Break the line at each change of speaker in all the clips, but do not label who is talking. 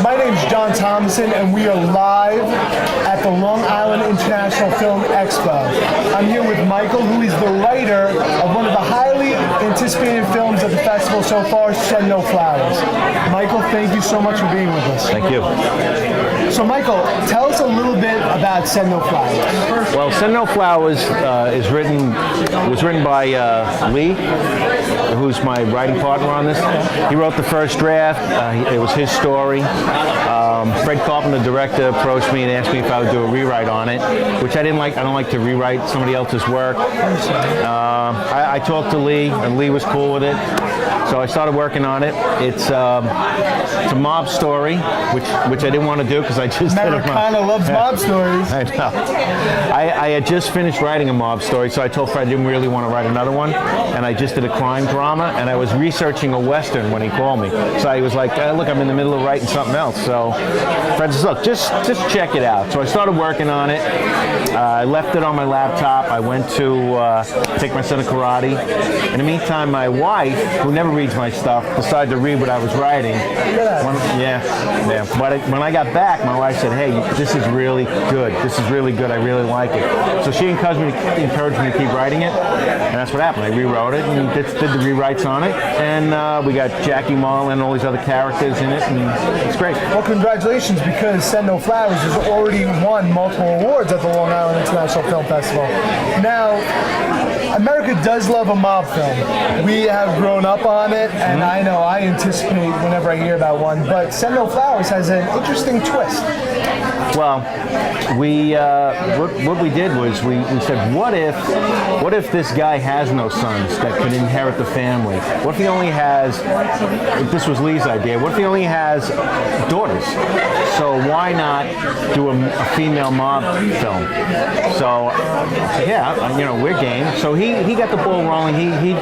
My name's John Thomason, and we are live at the Long Island International Film Expo. I'm here with Michael, who is the writer of one of the highly anticipated films of the festival so far, Send No Flowers. Michael, thank you so much for being with us.
Thank you.
So, Michael, tell us a little bit about Send No Flowers.
Well, Send No Flowers was written by Lee, who's my writing partner on this. He wrote the first draft. It was his story. Fred Carpenter, the director, approached me and asked me if I would do a rewrite on it, which I didn't like. I don't like to rewrite somebody else's work. I talked to Lee, and Lee was cool with it. So I started working on it. It's a mob story, which I didn't want to do because I just did a mob.
Americana loves mob stories.
I know. I had just finished writing a mob story, so I told Fred I didn't really want to write another one, and I just did a crime drama, and I was researching a Western when he called me. So he was like, look, I'm in the middle of writing something else. So Fred says, look, just check it out. So I started working on it. I left it on my laptop. I went to take my son to karate. In the meantime, my wife, who never reads my stuff, decided to read what I was writing. But when I got back, my wife said, hey, this is really good. This is really good. I really like it. So she encouraged me to keep writing it, and that's what happened. I rewrote it and did the rewrites on it, and we got Jackie Marlin and all these other characters in it, and it's great.
Well, congratulations, because Send No Flowers has already won multiple awards at the Long Island International Film Festival. Now, America does love a mob film. We have grown up on it, and I know I anticipate whenever I hear about one, but Send No Flowers has an interesting twist.
Well, what we did was we said, what if this guy has no sons that could inherit the family? What if he only has, this was Lee's idea, what if he only has daughters? So why not do a female mob film? So yeah, we're game. So he got the ball rolling. He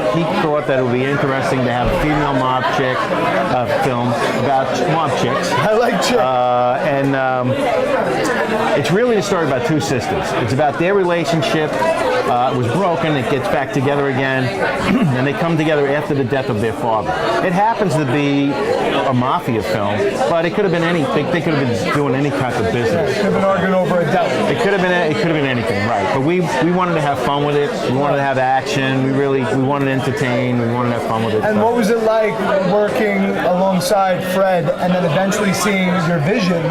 thought that it would be interesting to have a female mob chick film about mob chicks.
I like chicks.
And it's really a story about two sisters. It's about their relationship. It was broken. It gets back together again, and they come together after the death of their father. It happens to be a mafia film, but it could have been anything. They could have been doing any type of business.
It could have been arguing over a devil.
It could have been anything, right? But we wanted to have fun with it. We wanted to have action. We wanted to entertain. We wanted to have fun with it.
And what was it like working alongside Fred, and then eventually seeing your vision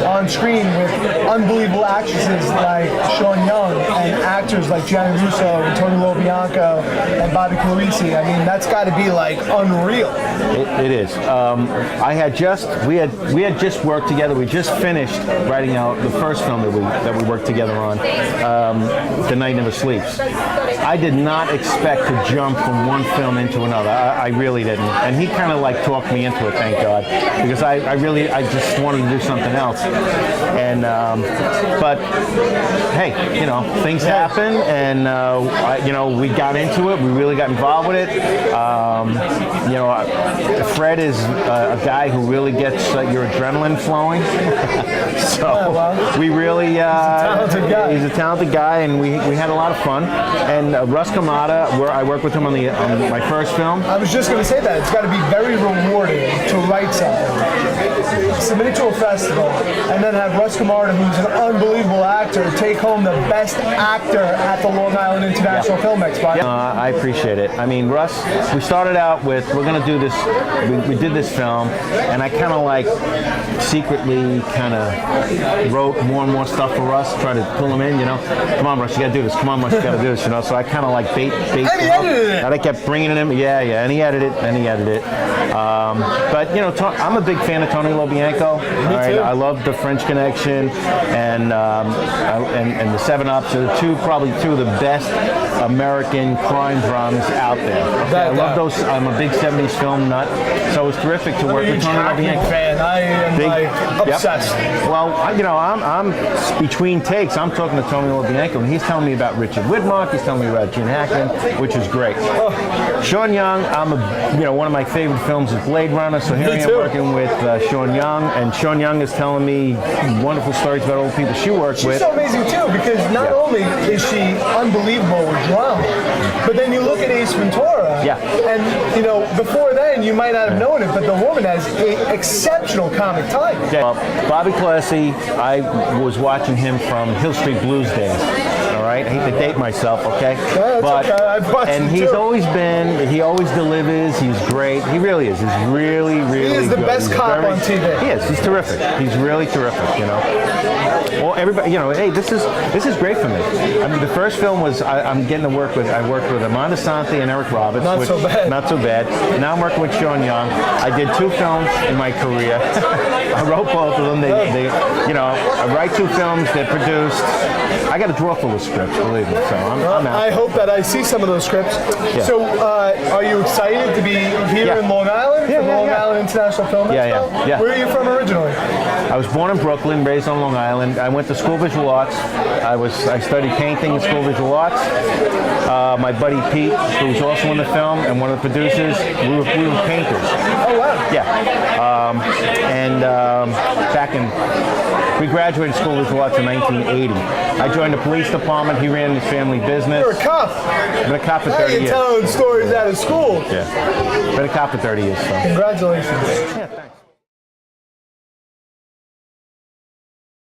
on screen with unbelievable actresses like Sean Young and actors like Gianni Russo and Tony Lovaglio and Bobby Clarisi? I mean, that's got to be like unreal.
It is. We had just worked together. We just finished writing out the first film that we worked together on, The Night Never Sleeps. I did not expect to jump from one film into another. I really didn't. And he kind of like talked me into it, thank God, because I just wanted to do something else. And but hey, things happen, and we got into it. We really got involved with it. Fred is a guy who really gets your adrenaline flowing. So we really he's a talented guy, and we had a lot of fun. And Russ Kamada, where I worked with him on my first film.
I was just going to say that it's got to be very rewarding to write something, submit it to a festival, and then have Russ Kamada, who's an unbelievable actor, take home the best actor at the Long Island International Film Expo.
I appreciate it. I mean, Russ, we started out with, we're going to do this, we did this film, and I kind of like secretly kind of wrote more and more stuff for Russ, try to pull him in, Come on, Russ, you got to do this. Come on, Russ, you got to do this, So I kind of like bait
and he edited it.
And I kept bringing him, and he edited it, But, I'm a big fan of Tony Lovaglio.
Me too.
I love The French Connection and the 7-Ups are probably two of the best American crime dramas out there. Okay? I love those. I'm a big 70s film nut, so it was terrific to work with Tony Lovaglio.
Fan. I am obsessed.
Yep. Well, I'm between takes. I'm talking to Tony Lovaglio, and he's telling me about Richard Widmark. He's telling me about Gene Hackman, which is great. Sean Young, one of my favorite films is Blade Runner, so here I am working with Sean Young, and Sean Young is telling me wonderful stories about all the people she worked with.
She's so amazing too, because not only is she unbelievable with drum. But then you look at Ace Ventura,
Yeah.
and you know, before then you might not have known it, but the woman has an exceptional comic timing.
Yeah. Bobby Classy, I was watching him from Hill Street Blues days. All right, I hate to date myself, okay?
Yeah, that's okay. I've watched
and
him
he's
too.
he always delivers. He's great. He really is. He's really, really.
He is the
good.
best
He's
cop on TV.
He is. He's terrific. He's really terrific. You know. Well, everybody, you know, hey, this is great for me. I mean, the first film was I'm getting to work with. I worked with Amanda Santi and Eric Roberts.
Not so bad.
Not so bad. Now I'm working with Sean Young. I did 2 films in my career. I wrote both of them. They, you know, I write 2 films. They're produced. I got a drawer full of scripts, believe me. So I'm out.
I hope that I see some of those scripts.
Yeah.
So, are you excited to be here
Yeah.
in Long Island?
Yeah,
for
yeah,
Long
yeah.
Island International Film
Yeah,
Expo?
yeah, yeah.
Where are you from originally?
I was born in Brooklyn, raised on Long Island. I went to school of visual arts. I studied painting in school of visual arts. My buddy Pete, who was also in the film and one of the producers, we were painters.
Oh, wow.
Yeah. We graduated school of visual arts in 1980. I joined the police department. He ran his family business.
You're a cop.
I've been a cop for
Now
30
you're
years.
telling stories out of school.
Yeah. Been a cop for 30 years. So.
Congratulations.
Yeah, thanks.